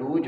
2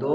2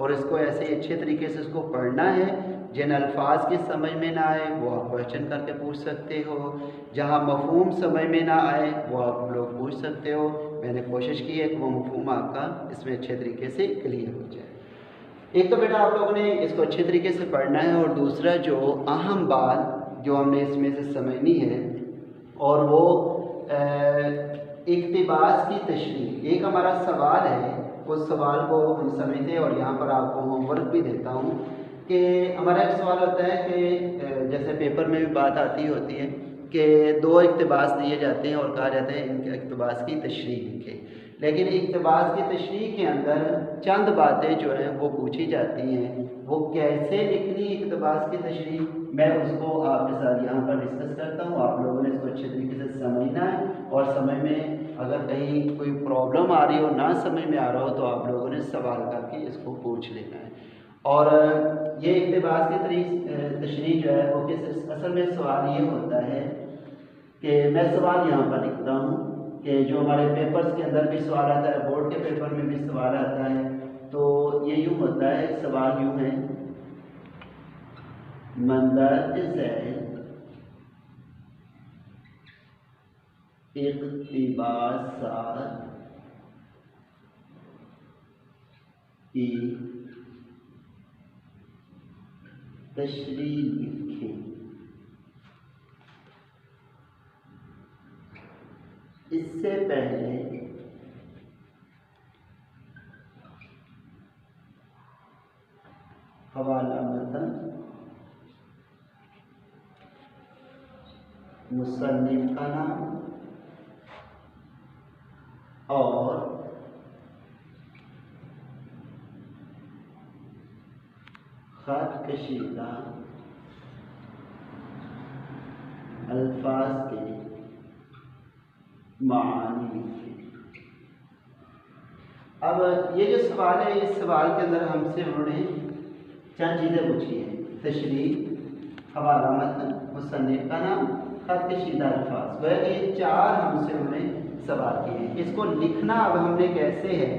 اور اس کو ایسے اچھے طریقے سے اس کو پڑھنا ہے. جن الفاظ کی سمجھ میں نہ آئے وہ آپ کویشچن کر کے پوچھ سکتے ہو. جہاں مفہوم سمجھ میں نہ آئے وہ آپ لوگ پوچھ سکتے ہو. میں نے کوشش کی ہے کہ وہ مفہوم آپ کا اس میں اچھے طریقے سے کلیئر ہو جائے. ایک تو بیٹا آپ لوگوں نے اس کو اچھے طریقے سے پڑھنا ہے، اور دوسرا جو اہم بات جو ہم نے اس میں سے سمجھنی ہے اور وہ اقتباس کی تشریح. ایک ہمارا سوال ہے، اس سوال کو ہم سمجھتے ہیں اور یہاں پر آپ کو ہوم ورک بھی دیتا ہوں کہ ہمارا ایک سوال ہوتا ہے کہ جیسے پیپر میں بھی بات آتی ہوتی ہے کہ 2 اقتباس دیے جاتے ہیں اور کہا جاتا ہے ان کے اقتباس کی تشریح لکھیں. لیکن اقتباس کی تشریح کے اندر چند باتیں جو ہیں وہ پوچھی جاتی ہیں. وہ کیسے لکھنی اقتباس کی تشریح، میں اس کو آپ کے ساتھ یہاں پر ڈسکس کرتا ہوں. آپ لوگوں نے اس کو اچھے طریقے سے سمجھنا ہے، اور سمجھ میں اگر کہیں کوئی پرابلم آ رہی ہو، نہ سمجھ میں آ رہا ہو، تو آپ لوگوں نے سوال کر کے اس کو پوچھ لینا ہے. اور یہ اقتباس کی تشریح جو ہے وہ اصل میں سوال یہ ہوتا ہے کہ میں سوال یہاں پر لکھتا ہوں کہ جو ہمارے پیپرز کے اندر بھی سوال آتا ہے، بورڈ کے پیپر میں بھی سوال آتا ہے. تو یہ یوں ہوتا ہے، سوال یوں ہے: مندرجہ ذیل اقتباسات کی تشریح لکھیں. اس سے پہلے حوالہ متن، مصنف کا نام اور خط کشیدہ الفاظ کے معانی لکھیں. اب یہ جو سوال ہے، اس سوال کے اندر ہم سے انہوں نے چند چیزیں پوچھی ہیں: تشریح، حوالہ متن، مصنف کا نام، خط کشیدہ الفاظ. وہ یہ 4 ہم سے انہوں نے سوال کیے ہیں. اس کو لکھنا اب ہم نے کیسے ہے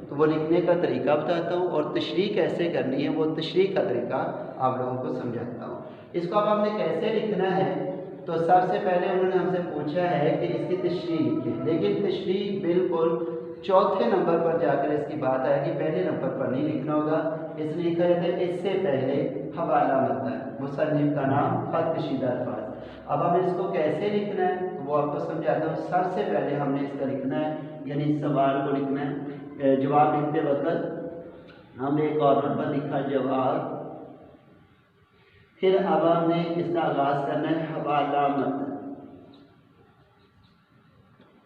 تو وہ لکھنے کا طریقہ بتاتا ہوں، اور تشریح کیسے کرنی ہے وہ تشریح کا طریقہ آپ لوگوں کو سمجھاتا ہوں. اس کو اب ہم نے کیسے لکھنا ہے تو سب سے پہلے انہوں نے ہم سے پوچھا ہے کہ اس کی تشریح لکھیں. لیکن تشریح بالکل چوتھے نمبر پر جا کر اس کی بات آئے گی، پہلے نمبر پر نہیں لکھنا ہوگا. اس لیے لکھا جاتا ہے اس سے پہلے حوالہ متن، مصنف کا نام، خط کشیدہ الفاظ. اب ہمیں اس کو کیسے لکھنا ہے وہ آپ کو سمجھاتا ہوں. سب سے پہلے ہم نے اس کا لکھنا ہے، یعنی سوال کو لکھنا ہے. جواب لکھتے وقت ہم نے کارنر پر لکھا جواب. پھر اب ہم نے اس کا آغاز کرنا ہے حوالہ متن.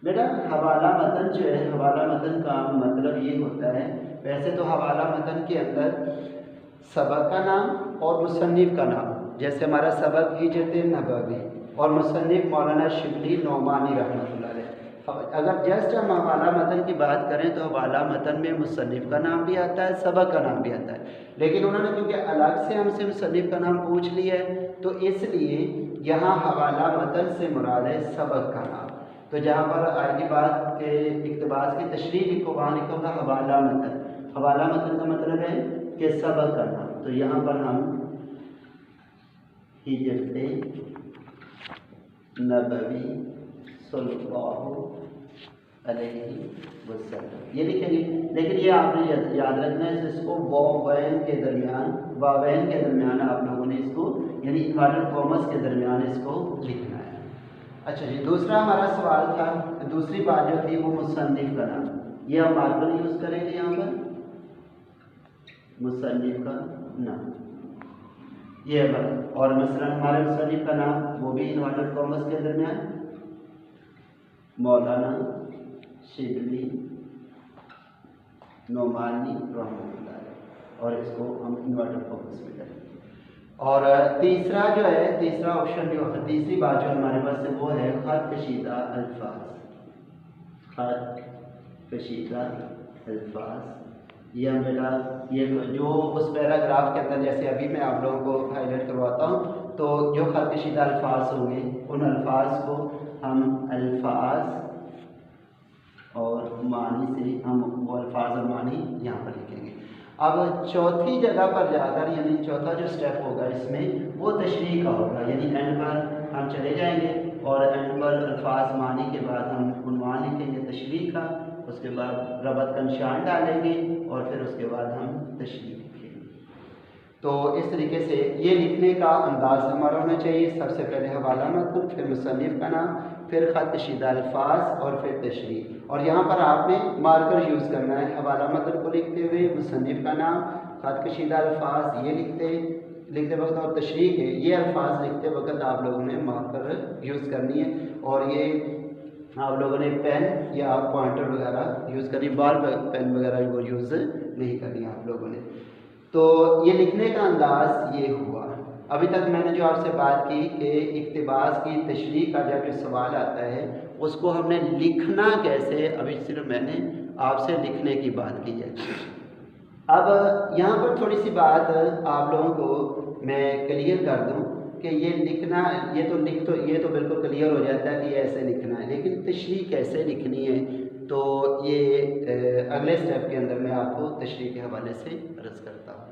بیٹا حوالہ متن جو ہے، حوالہ متن کا مطلب یہ ہوتا ہے، ویسے تو حوالہ متن کے اندر سبق کا نام اور مصنف کا نام، جیسے ہمارا سبق ہجرت نبوی اور مصنف مولانا شبلی نعمانی رحمۃ اللہ علیہ. اگر جسٹ ہم حوالہ متن کی بات کریں تو حوالہ متن میں مصنف کا نام بھی آتا ہے، سبق کا نام بھی آتا ہے. لیکن انہوں نے کیونکہ الگ سے ہم سے مصنف کا نام پوچھ لیا ہے تو اس لیے یہاں حوالہ متن سے مراد ہے سبق کا نام. تو جہاں پر آئے گی بات کہ اقتباس کی تشریح لکھو، وہاں لکھو گا حوالہ متن. حوالہ متن کا مطلب ہے کہ سبق کا نام. تو یہاں پر ہم ہجرت نبوی صلی اللہ علیہ وسلم یہ لکھیں گے. لیکن یہ آپ نے یاد رکھنا ہے، اس کو واوین کے درمیان آپ لوگوں نے اس کو، یعنی انورٹڈ کاماز کے درمیان اس کو لکھنا ہے. اچھا جی، دوسرا ہمارا سوال تھا، دوسری بات جو تھی وہ مصنف کا نام. یہ ہم مارکر یوز کریں گے یہاں پر، مصنف کا نام یہ ہے. اور مثلا ہمارے مصنف کا نام وہ بھی انورٹڈ کاماز کے درمیان مولانا شبلی نعمانی رحمۃ اللہ علیہ، اور اس کو ہم انورٹڈ کاماز میں کریں گے. اور تیسرا جو ہے، تیسرا آپشن جو ہے، تیسری بات جو ہمارے پاس ہے وہ ہے خط کشیدہ الفاظ. خط کشیدہ الفاظ یہ میرا یہ جو اس پیراگراف کے اندر، جیسے ابھی میں آپ لوگوں کو ہائی لائٹ کرواتا ہوں، تو جو خط کشیدہ الفاظ ہوں گے ان الفاظ کو ہم الفاظ اور معنی سے ہم وہ الفاظ اور معنی یہاں پر لکھیں گے. اب چوتھی جگہ پر جا کر یعنی چوتھا جو سٹیپ ہوگا اس میں وہ تشریح کا ہوگا، یعنی اینڈ پر ہم چلے جائیں گے اور اینڈ پر الفاظ معنی کے بعد ہم عنوان لکھیں گے تشریح کا، اس کے بعد ربط کا نشان ڈالیں گے اور پھر اس کے بعد ہم تشریح لکھیں گے۔ تو اس طریقے سے یہ لکھنے کا انداز ہمارا ہونا چاہیے، سب سے پہلے حوالہ متن، پھر مصنف کا نام، پھر خط کشیدہ الفاظ اور پھر تشریح۔ اور یہاں پر آپ نے مارکر یوز کرنا ہے، حوالہ متن کو لکھتے ہوئے مصنف کا نام، خط کشیدہ الفاظ یہ لکھتے وقت اور تشریح کے یہ الفاظ لکھتے وقت آپ لوگوں نے مارکر یوز کرنی ہے، اور یہ آپ لوگوں نے پین یا پوائنٹر وغیرہ یوز کرنی، بال پین وغیرہ وہ یوز نہیں کرنی آپ لوگوں نے۔ تو یہ لکھنے کا انداز یہ ہوا۔ ابھی تک میں نے جو آپ سے بات کی کہ اقتباس کی تشریح کا جب یہ سوال آتا ہے اس کو ہم نے لکھنا کیسے، ابھی صرف میں نے آپ سے لکھنے کی بات کی ہے۔ اب یہاں پر تھوڑی سی بات آپ لوگوں کو میں کلیئر کر دوں کہ یہ لکھنا یہ تو بالکل کلیئر ہو جاتا ہے کہ یہ ایسے لکھنا ہے، لیکن تشریح کیسے لکھنی ہے تو یہ اگلے سٹیپ کے اندر میں آپ کو تشریح کے حوالے سے عرض کرتا ہوں۔